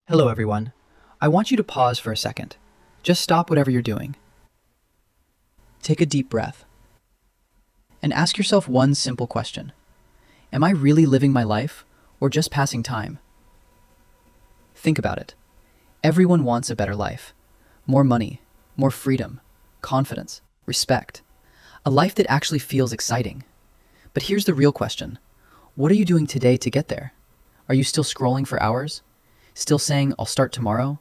Hello, everyone. I want you to pause for a second. Just stop whatever you're doing. Take a deep breath. And ask yourself one simple question. Am I really living my life or just passing time? Think about it. Everyone wants a better life. More money, more freedom, confidence, respect. A life that actually feels exciting. But here's the real question. What are you doing today to get there? Are you still scrolling for hours? Still saying, I'll start tomorrow?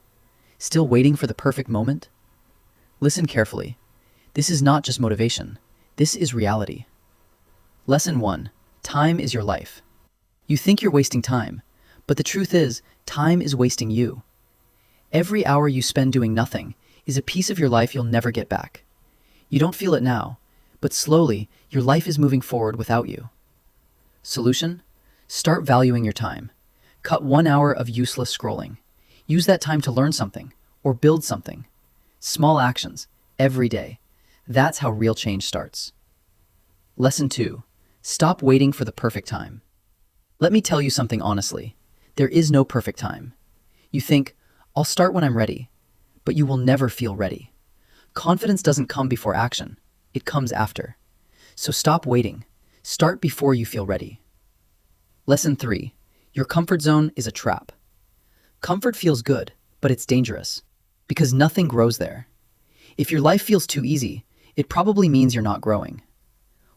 Still waiting for the perfect moment? Listen carefully. This is not just motivation. This is reality. Lesson 1. Time is your life. You think you're wasting time, but the truth is, time is wasting you. Every hour you spend doing nothing is a piece of your life you'll never get back. You don't feel it now, but slowly, your life is moving forward without you. Solution? Start valuing your time. Cut 1 hour of useless scrolling. Use that time to learn something or build something. Small actions, every day. That's how real change starts. Lesson 2. Stop waiting for the perfect time. Let me tell you something honestly. There is no perfect time. You think, I'll start when I'm ready, but you will never feel ready. Confidence doesn't come before action. It comes after. So stop waiting. Start before you feel ready. Lesson 3. Your comfort zone is a trap. Comfort feels good, but it's dangerous, because nothing grows there. If your life feels too easy, it probably means you're not growing.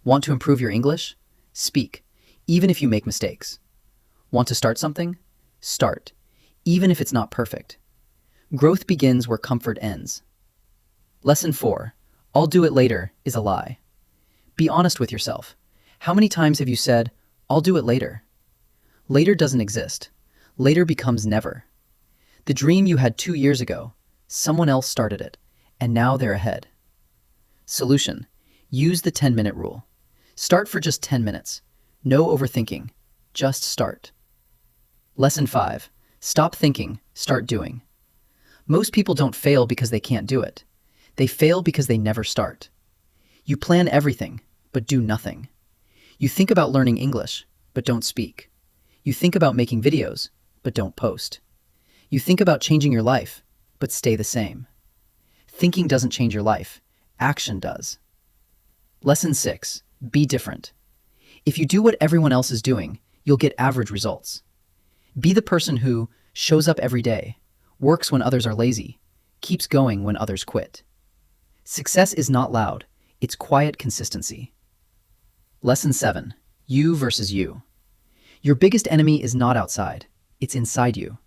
Want to improve your English? Speak, even if you make mistakes. Want to start something? Start, even if it's not perfect. Growth begins where comfort ends. Lesson 4. I'll do it later is a lie. Be honest with yourself. How many times have you said, I'll do it later? Later doesn't exist. Later becomes never. The dream you had 2 years ago, someone else started it, and now they're ahead. Solution. Use the 10-minute rule. Start for just 10 minutes. No overthinking. Just start. Lesson 5. Stop thinking, start doing. Most people don't fail because they can't do it. They fail because they never start. You plan everything, but do nothing. You think about learning English, but don't speak. You think about making videos, but don't post. You think about changing your life, but stay the same. Thinking doesn't change your life. Action does. Lesson 6. Be different. If you do what everyone else is doing, you'll get average results. Be the person who shows up every day, works when others are lazy, keeps going when others quit. Success is not loud. It's quiet consistency. Lesson 7. You versus you. Your biggest enemy is not outside, it's inside you.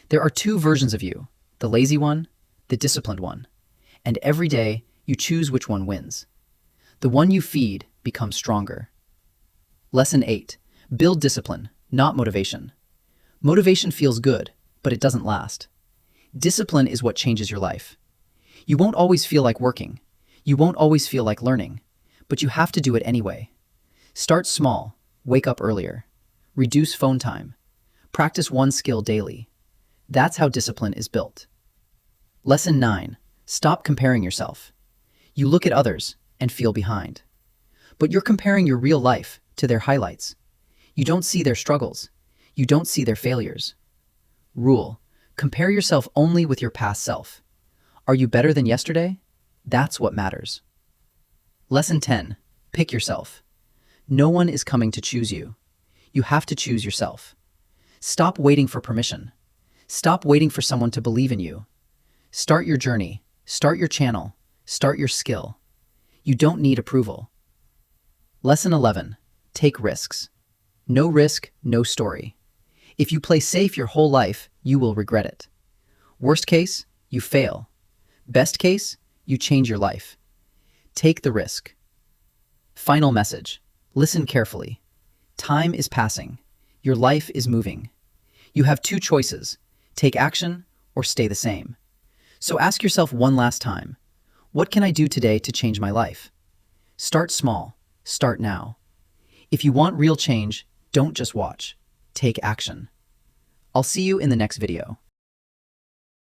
There are 2 versions of you, the lazy one, the disciplined one, and every day you choose which one wins. The one you feed becomes stronger. Lesson 8. Build discipline, not motivation. Motivation feels good, but it doesn't last. Discipline is what changes your life. You won't always feel like working. You won't always feel like learning, but you have to do it anyway. Start small, wake up earlier. Reduce phone time. Practice one skill daily. That's how discipline is built. Lesson 9. Stop comparing yourself. You look at others and feel behind. But you're comparing your real life to their highlights. You don't see their struggles. You don't see their failures. Rule. Compare yourself only with your past self. Are you better than yesterday? That's what matters. Lesson 10. Pick yourself. No one is coming to choose you. You have to choose yourself. Stop waiting for permission. Stop waiting for someone to believe in you. Start your journey. Start your channel. Start your skill. You don't need approval. Lesson 11. Take risks. No risk, no story. If you play safe your whole life, you will regret it. Worst case, you fail. Best case, you change your life. Take the risk. Final message. Listen carefully. Time is passing. Your life is moving. You have 2 choices. Take action or stay the same. So ask yourself one last time, what can I do today to change my life? Start small. Start now. If you want real change, don't just watch. Take action. I'll see you in the next video.